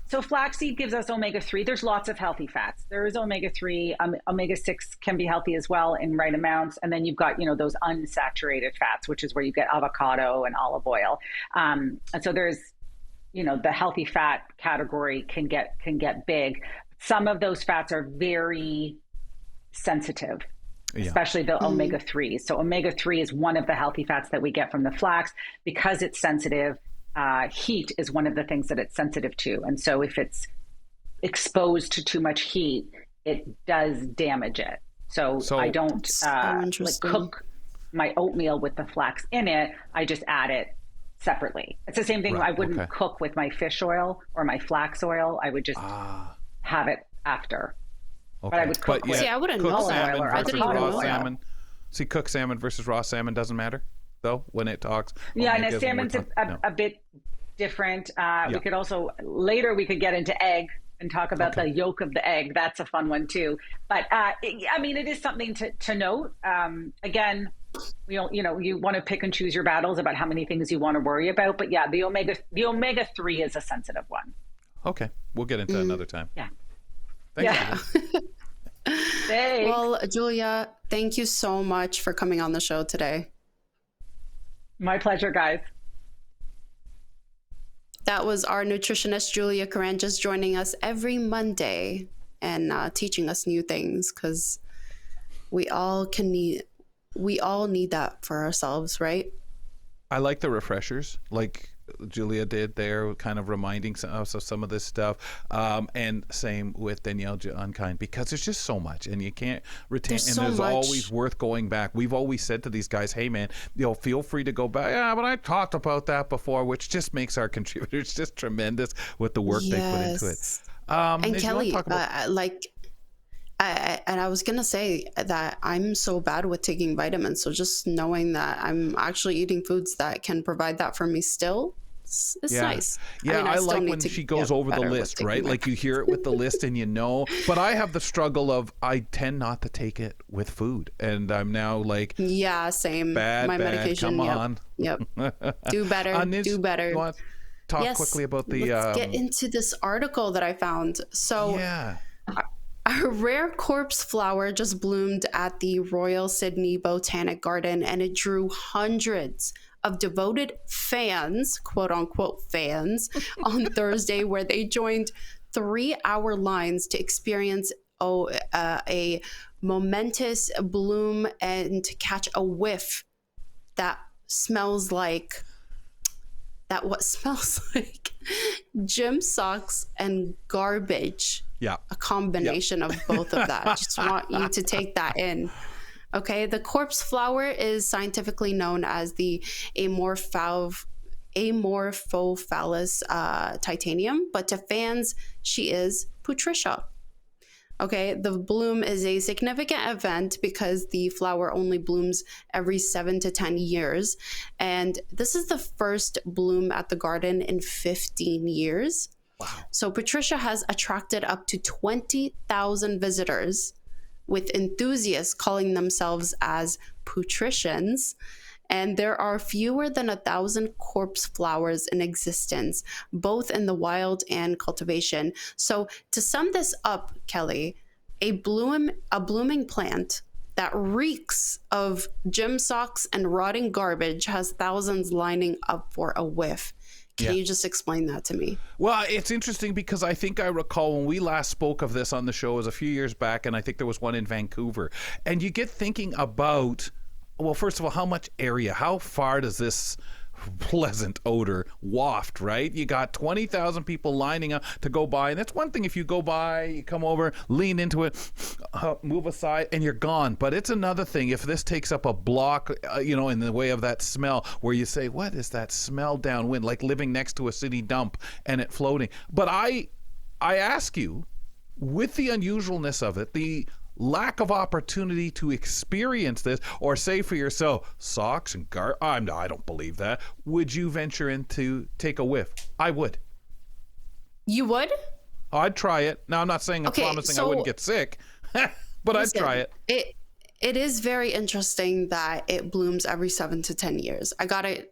So flaxseed gives us omega-3. There's lots of healthy fats. There is omega-3. Omega-6 can be healthy as well in right amounts. And then you've got, those unsaturated fats, which is where you get avocado and olive oil. And so there's, the healthy fat category can get big. Some of those fats are very sensitive, especially the omega-3s. So omega-3 is one of the healthy fats that we get from the flax because it's sensitive. Heat is one of the things that it's sensitive to. And so if it's exposed to too much heat, it does damage it. So I don't cook my oatmeal with the flax in it. I just add it separately. It's the same thing. Right, I wouldn't cook with my fish oil or my flax oil. I would just have it after. Okay. But I would cook with I wouldn't know that. or I didn't even know that. salmon. See, cooked salmon versus raw salmon doesn't matter, though, when it talks. And salmon's a bit different. We could also, later we could get into egg and talk about the yolk of the egg. That's a fun one too. But it is something to note. Again, you want to pick and choose your battles about how many things you want to worry about. But the omega-3 is a sensitive one. Okay, we'll get into that another time. Yeah. Thank you. Thanks. Well, Julia, thank you so much for coming on the show today. My pleasure, guys. That was our nutritionist, Julia Karantjas, joining us every Monday and teaching us new things, because we all need that for ourselves, right? I like the refreshers, like Julia did there, kind of reminding us of some of this stuff. And same with Danielle Jongkind, because there's just so much and you can't retain. There's always worth going back. We've always said to these guys, hey man, feel free to go back. Yeah, but I talked about that before, which just makes our contributors just tremendous with the work they put into it. And If you wanna Kelly, talk about, and I was gonna say that I'm so bad with taking vitamins. So just knowing that I'm actually eating foods that can provide that for me still, it's yeah, nice. yeah, I I still like need when to she goes get over the better with list, taking right? my Like you hear it with the list and you know. But I have the struggle of I tend not to take it with food, and I'm now like, Yeah, same. bad, My bad. medication. Come Yep. on. Yep. Do better. Niz, Do you better. want to talk Yes. quickly about the Let's get into this article that I found. So yeah. a rare corpse flower just bloomed at the Royal Sydney Botanic Garden, and it drew hundreds of devoted fans, quote unquote fans, on Thursday, where they joined 3-hour lines to experience a momentous bloom and to catch a whiff that smells like what smells like gym socks and garbage. Yeah. A combination of both of that. I just want you to take that in. Okay, the corpse flower is scientifically known as the Amorphophallus titanium, but to fans, she is Patricia. Okay, the bloom is a significant event because the flower only blooms every 7 to 10 years. And this is the first bloom at the garden in 15 years. Wow. So Patricia has attracted up to 20,000 visitors, with enthusiasts calling themselves as patricians. And there are fewer than 1,000 corpse flowers in existence, both in the wild and cultivation. So to sum this up, Kelly, a blooming plant that reeks of gym socks and rotting garbage has thousands lining up for a whiff. Can you just explain that to me? Well, it's interesting because I think I recall when we last spoke of this on the show was a few years back, and I think there was one in Vancouver. And you get thinking about, well, first of all, how much area, how far does this pleasant odor waft, right? You got 20,000 people lining up to go by, and that's one thing. If you go by, you come over, lean into it, move aside, and you're gone. But it's another thing if this takes up a block, in the way of that smell, where you say, what is that smell downwind? Like living next to a city dump and it floating. But I ask you, with the unusualness of it, the lack of opportunity to experience this, or say for yourself, socks and I don't believe that. Would you venture in to take a whiff? I would. You would? I'd try it. Now, I'm not saying I'm promising I wouldn't get sick, but I'd try it. It is very interesting that it blooms every 7 to 10 years. I gotta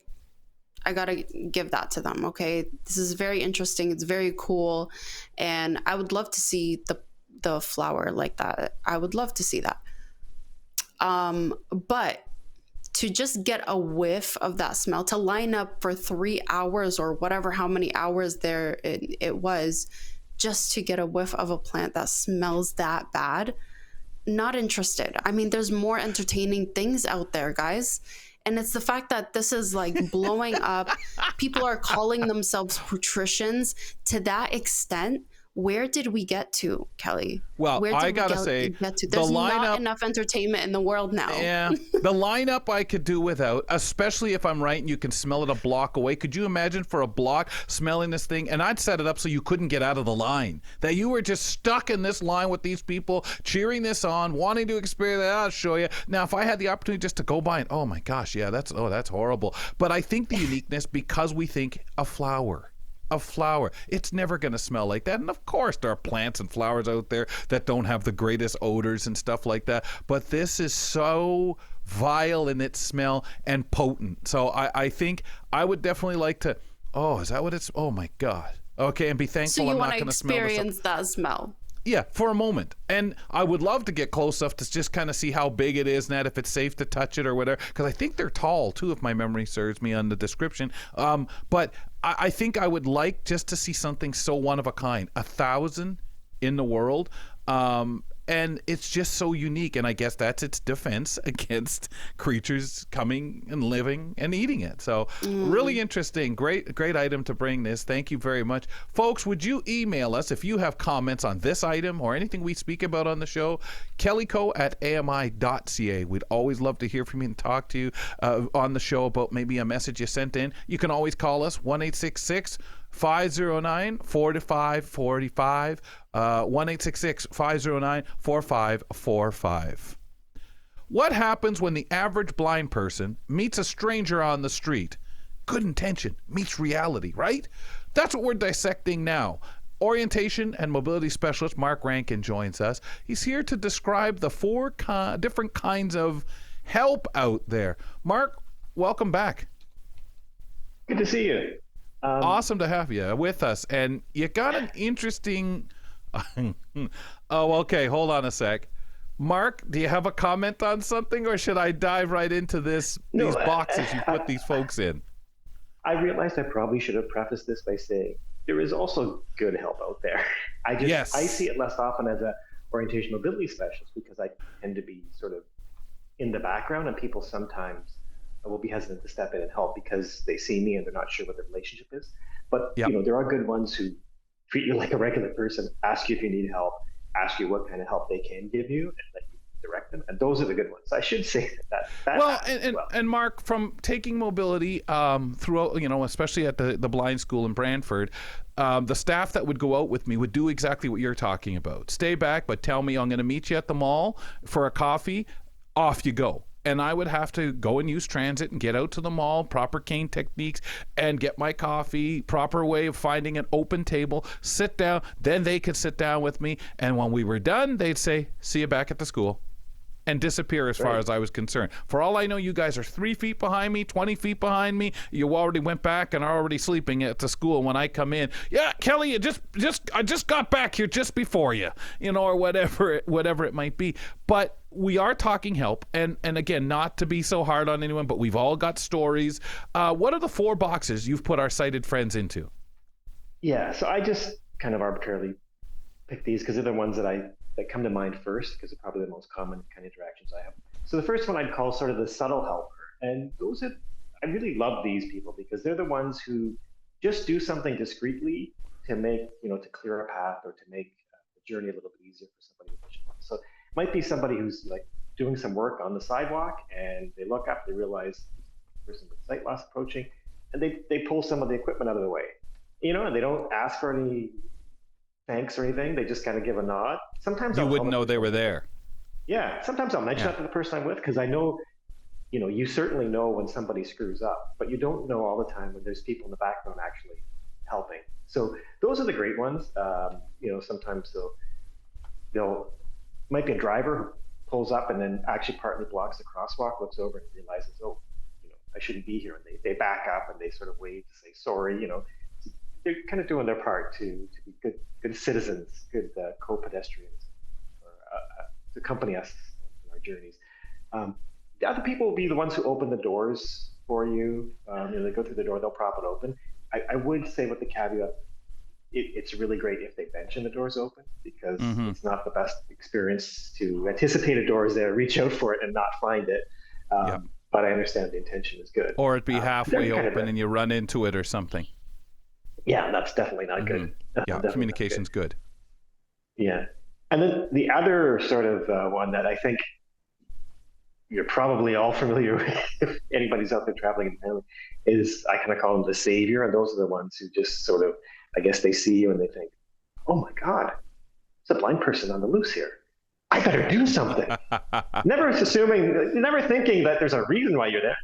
give that to them. Okay, this is very interesting. It's very cool, and I would love to see the flower like that. I would love to see that. But to just get a whiff of that smell, to line up for 3 hours or whatever, how many hours there it was, just to get a whiff of a plant that smells that bad, not interested. I mean, there's more entertaining things out there, guys. And it's the fact that this is like blowing up. People are calling themselves patricians to that extent. Where did we get to, Kelly? Well, I gotta say, there's not enough entertainment in the world now. Yeah, the lineup I could do without, especially if I'm right and you can smell it a block away. Could you imagine for a block smelling this thing? And I'd set it up so you couldn't get out of the line. That you were just stuck in this line with these people, cheering this on, wanting to experience that. I'll show you. Now, if I had the opportunity just to go by and, oh my gosh, yeah, that's horrible. But I think the uniqueness, because we think a flower, it's never going to smell like that. And of course there are plants and flowers out there that don't have the greatest odors and stuff like that, but this is so vile in its smell and potent. So I think I would definitely like to, is that what it's, oh my God. Okay, and be thankful I'm not going to smell this. So you want to experience that smell? Yeah, for a moment. And I would love to get close enough to just kind of see how big it is and that if it's safe to touch it or whatever. Because I think they're tall, too, if my memory serves me on the description. But I think I would like just to see something so one of a kind. 1,000 in the world. And it's just so unique. And I guess that's its defense against creatures coming and living and eating it. So really interesting. Great item to bring this. Thank you very much. Folks, would you email us if you have comments on this item or anything we speak about on the show? kellyco@ami.ca. We'd always love to hear from you and talk to you on the show about maybe a message you sent in. You can always call us 1-866 509-4545, 1-866-509-4545. What happens when the average blind person meets a stranger on the street? Good intention meets reality, right? That's what we're dissecting now. Orientation and mobility specialist Mark Rankin joins us. He's here to describe the four different kinds of help out there. Mark, welcome back. Good to see you. Awesome to have you with us. And you got an interesting... Oh, okay. Hold on a sec. Mark, do you have a comment on something, or should I dive right into these boxes you put these folks in? I realized I probably should have prefaced this by saying there is also good help out there. I see it less often as a orientation mobility specialist because I tend to be sort of in the background, and people sometimes will be hesitant to step in and help because they see me and they're not sure what the relationship is. But Yep. There are good ones who treat you like a regular person, ask you if you need help, ask you what kind of help they can give you, and let you direct them. And those are the good ones. I should say that well, and Mark, from taking mobility throughout, especially at the blind school in Brantford, the staff that would go out with me would do exactly what you're talking about. Stay back, but tell me I'm going to meet you at the mall for a coffee. Off you go. And I would have to go and use transit and get out to the mall, proper cane techniques, and get my coffee, proper way of finding an open table, sit down. Then they could sit down with me. And when we were done, they'd say, see you back at the school, and disappear as far as I was concerned. For all I know, you guys are 3 feet behind me, 20 feet behind me. You already went back and are already sleeping at the school when I come in. Yeah, Kelly, I just got back here just before you, or whatever it might be. But we are talking help, and again, not to be so hard on anyone, but we've all got stories. What are the 4 boxes you've put our sighted friends into? Yeah, so I just kind of arbitrarily picked these because they're the ones that come to mind first, because they're probably the most common kind of interactions I have. So the first one I'd call sort of the subtle helper. And I really love these people because they're the ones who just do something discreetly to make, to clear a path or to make the journey a little bit easier for somebody with vision loss. So it might be somebody who's like doing some work on the sidewalk and they look up, they realize the person with sight loss approaching, and they pull some of the equipment out of the way, and they don't ask for any thanks or anything. They just kind of give a nod. Sometimes you wouldn't know they were there. Yeah, sometimes I'll mention that to the person I'm with because I know, you certainly know when somebody screws up, but you don't know all the time when there's people in the background actually helping. So those are the great ones. Sometimes they'll might be a driver who pulls up and then actually partly blocks the crosswalk, looks over and realizes, I shouldn't be here, and they back up and they sort of wave to say sorry. They're kind of doing their part to be good citizens, good co-pedestrians, or to accompany us in our journeys. The other people will be the ones who open the doors for you. They go through the door, they'll prop it open. I would say with the caveat, it's really great if they mention the door's open because it's not the best experience to anticipate a door is there, reach out for it and not find it. But I understand the intention is good. Or it'd be halfway open and you run into it or something. Yeah, that's definitely not good. Yeah, communication's good. Yeah. And then the other sort of one that I think you're probably all familiar with, if anybody's out there traveling in family, is I kind of call them the savior. And those are the ones who just sort of, I guess they see you and they think, oh my God, there's a blind person on the loose here. I better do something. Never thinking that there's a reason why you're there.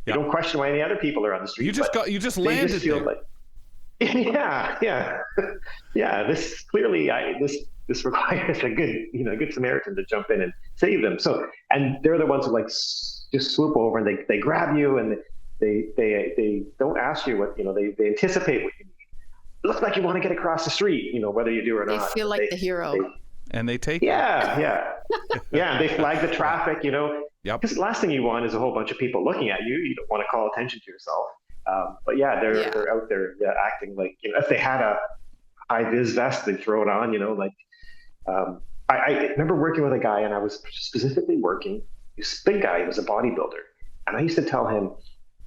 You don't question why any other people are on the street. You just landed there. Yeah. This clearly, this requires a good Samaritan to jump in and save them. So, and they're the ones who just swoop over and they grab you and they don't ask you what they anticipate what you need. It looks like you want to get across the street, whether you do or not. They feel like the hero. And they take yeah. They flag the traffic, Yep. Because the last thing you want is a whole bunch of people looking at you. You don't want to call attention to yourself. But they're out there acting like, if they had a high vis vest, they'd throw it on, I remember working with a guy, and I was specifically working, this big guy, he was a bodybuilder. And I used to tell him,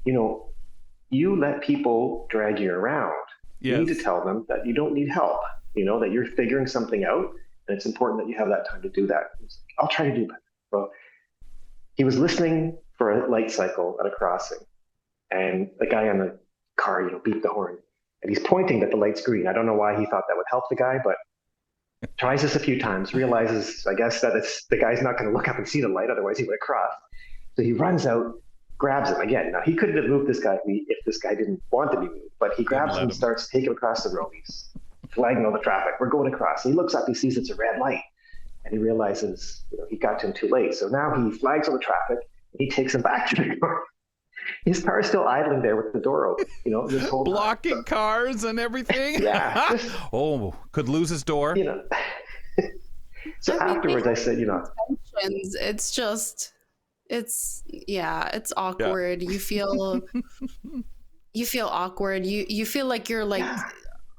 you let people drag you around. Yes. You need to tell them that you don't need help, that you're figuring something out, and it's important that you have that time to do that. He's like, I'll try to do that. Well, he was listening for a light cycle at a crossing. And the guy on the car, beeped the horn. and he's pointing that the light's green. I don't know why he thought that would help the guy, but tries this a few times, realizes, I guess, that the guy's not going to look up and see the light, otherwise he would have crossed. So he runs out, grabs him again. Now, he couldn't have moved this guy if this guy didn't want to be moved, but he grabs him and starts taking him across the road. He's flagging all the traffic. We're going across. He looks up, he sees it's a red light, and he realizes, he got to him too late. So now he flags all the traffic, and he takes him back to the car. His car is still idling there with the door open, this whole blocking cars and everything. Yeah. Could lose his door. So afterwards I said, it's awkward. Yeah. You feel awkward. You feel like you're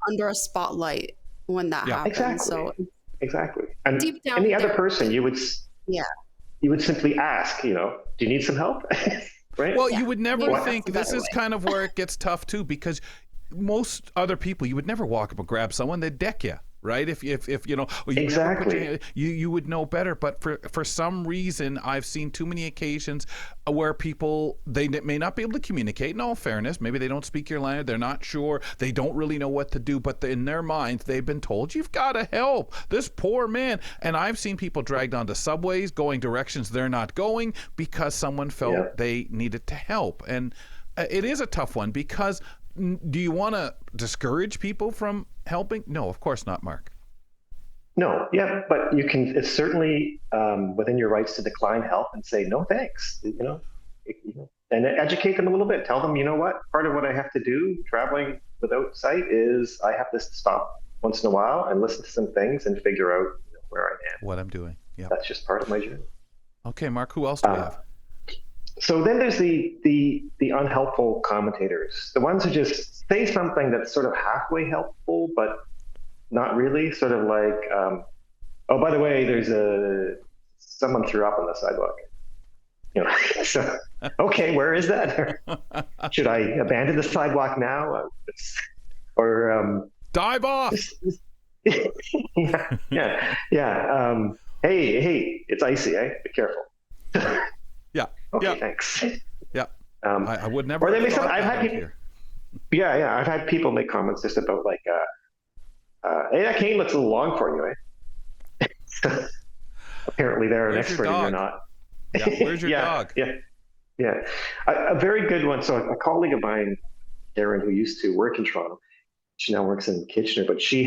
under a spotlight when that happens. Exactly. And the other person, you would simply ask, do you need some help? Right? Well, you would never think, this is kind of where it gets tough too, because most other people, you would never walk up and grab someone, they'd deck you, right? If exactly, you would know better. But for some reason, I've seen too many occasions where people, they may not be able to communicate. In all fairness, maybe they don't speak your language, they're not sure, they don't really know what to do, but in their minds, they've been told, you've got to help this poor man. And I've seen people dragged onto subways, going directions they're not going, because someone felt they needed to help. And it is a tough one, because do you want to discourage people from helping? No, of course not, Mark. No, yeah, but you can. It's certainly within your rights to decline help and say no thanks. And educate them a little bit. Tell them, what? Part of what I have to do traveling without sight is I have to stop once in a while and listen to some things and figure out where I am, what I'm doing. Yeah, that's just part of my journey. Okay, Mark. Who else do we have? So then there's the unhelpful commentators, the ones who just say something that's sort of halfway helpful, but not really. Sort of like, oh, by the way, someone threw up on the sidewalk. So, okay, where is that? Should I abandon the sidewalk now? Or dive off? Yeah. Hey, it's icy, eh? Be careful. Yeah. Okay, thanks. Yeah. I would never. Or they make some. I've had people. Yeah. I've had people make comments just about like, hey, that cane looks a little long for you, eh? Apparently, they're an expert and you're not. Yeah. Where's your dog? Yeah. A very good one. So a colleague of mine, Erin, who used to work in Toronto, she now works in Kitchener, but she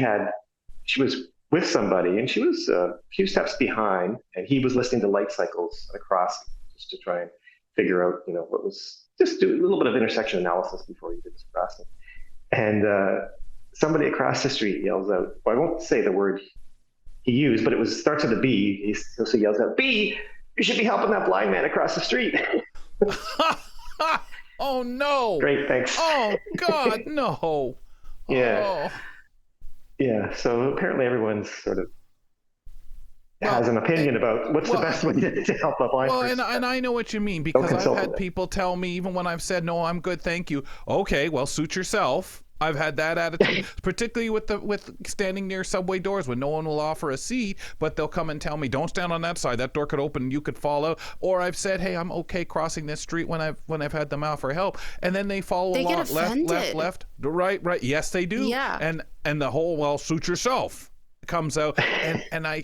was with somebody and she was a few steps behind, and he was listening to light cycles across just to try and figure out, what was, just do a little bit of intersection analysis before he did his crossing. And somebody across the street yells out, well, I won't say the word he used, but starts with a B. He also yells out, B, you should be helping that blind man across the street. Oh, no. Great, thanks. Oh, God, no. Yeah. Oh. Yeah, so apparently everyone's sort of has an opinion about what's the best way to help a blind person. And I know what you mean, because I've had people tell me, even when I've said, no, I'm good, thank you. Okay, well, suit yourself. I've had that attitude, particularly with standing near subway doors when no one will offer a seat, but they'll come and tell me, don't stand on that side. That door could open and you could fall out. Or I've said, hey, I'm okay crossing this street when I've had them offer help. And then they follow along, left, right. Yes, they do. Yeah. And the whole, suit yourself comes out. And I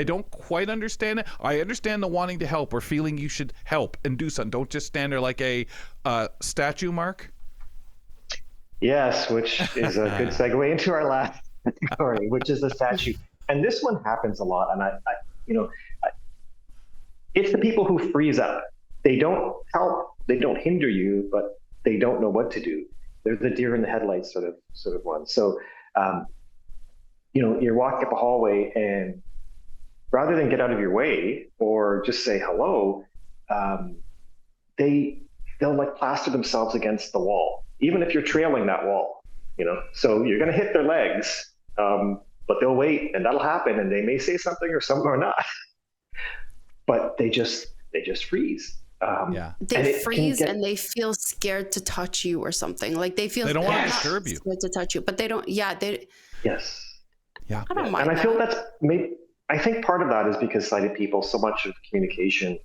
don't quite understand it. I understand the wanting to help or feeling you should help and do something. Don't just stand there like a statue, Mark. Yes, which is a good segue into our last category, which is the statue. And this one happens a lot. And it's the people who freeze up. They don't help, they don't hinder you, but they don't know what to do. They're the deer in the headlights sort of one. So, you're walking up a hallway, and rather than get out of your way or just say hello, they'll like plaster themselves against the wall, even if you're trailing that wall, so you're going to hit their legs, but they'll wait, and that'll happen. And they may say something or not, but they just freeze. They freeze and they feel scared to touch you or something. Like they don't want to disturb you, scared to touch you, but they don't. Yeah. Yes. Yeah. I don't mind. And I feel I think part of that is because sighted people, so much of communication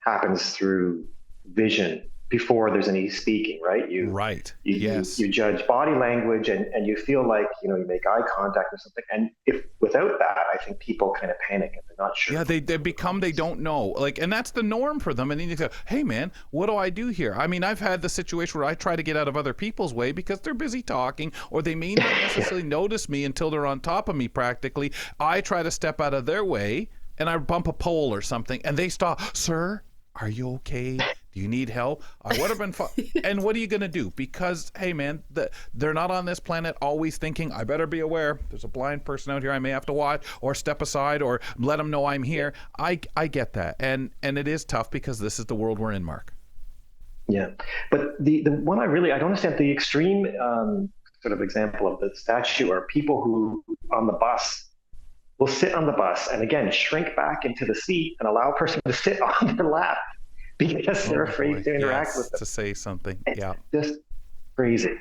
happens through vision before there's any speaking, right? You judge body language and you feel like, you make eye contact or something. And if without that, I think people kind of panic and they're not sure. Yeah, they don't know. And that's the norm for them. And then you go, hey man, what do I do here? I mean, I've had the situation where I try to get out of other people's way because they're busy talking, or they may not necessarily notice me until they're on top of me practically. I try to step out of their way and I bump a pole or something and they stop. Sir, are you okay? Do you need help? I would have been fine. And what are you going to do? Because, hey, man, they're not on this planet always thinking, I better be aware. There's a blind person out here I may have to watch or step aside or let them know I'm here. I get that. And it is tough because this is the world we're in, Mark. Yeah. But the one I don't understand, the extreme sort of example of the statue are people who on the bus will sit on the bus and, again, shrink back into the seat and allow a person to sit on their lap because they're afraid to interact with them. To say something. It's just crazy.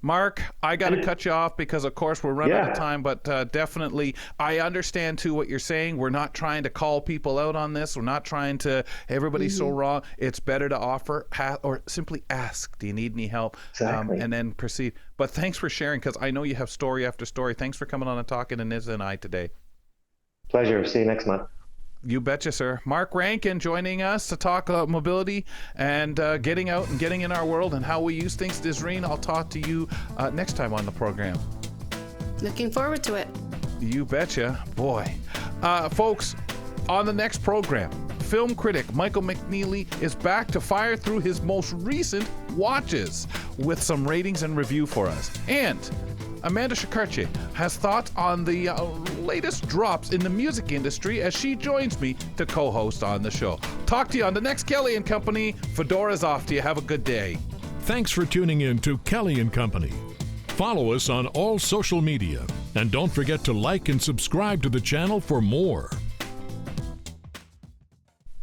Mark, I got to cut you off because, of course, we're running out of time, but definitely I understand, too, what you're saying. We're not trying to call people out on this. We're not trying to, everybody's so wrong. It's better to offer or simply ask, do you need any help? Exactly. And then proceed. But thanks for sharing because I know you have story after story. Thanks for coming on and talking to Niz and I today. Pleasure. See you next month. You betcha, sir. Mark Rankin joining us to talk about mobility and getting out and getting in our world and how we use things. Disreen, I'll talk to you next time on the program. Looking forward to it. You betcha. Boy. Folks, on the next program, film critic Michael McNeely is back to fire through his most recent watches with some ratings and review for us. And Amanda Shakarche has thoughts on the latest drops in the music industry as she joins me to co-host on the show. Talk to you on the next Kelly & Company. Fedora's off to you. Have a good day. Thanks for tuning in to Kelly & Company. Follow us on all social media and don't forget to like and subscribe to the channel for more.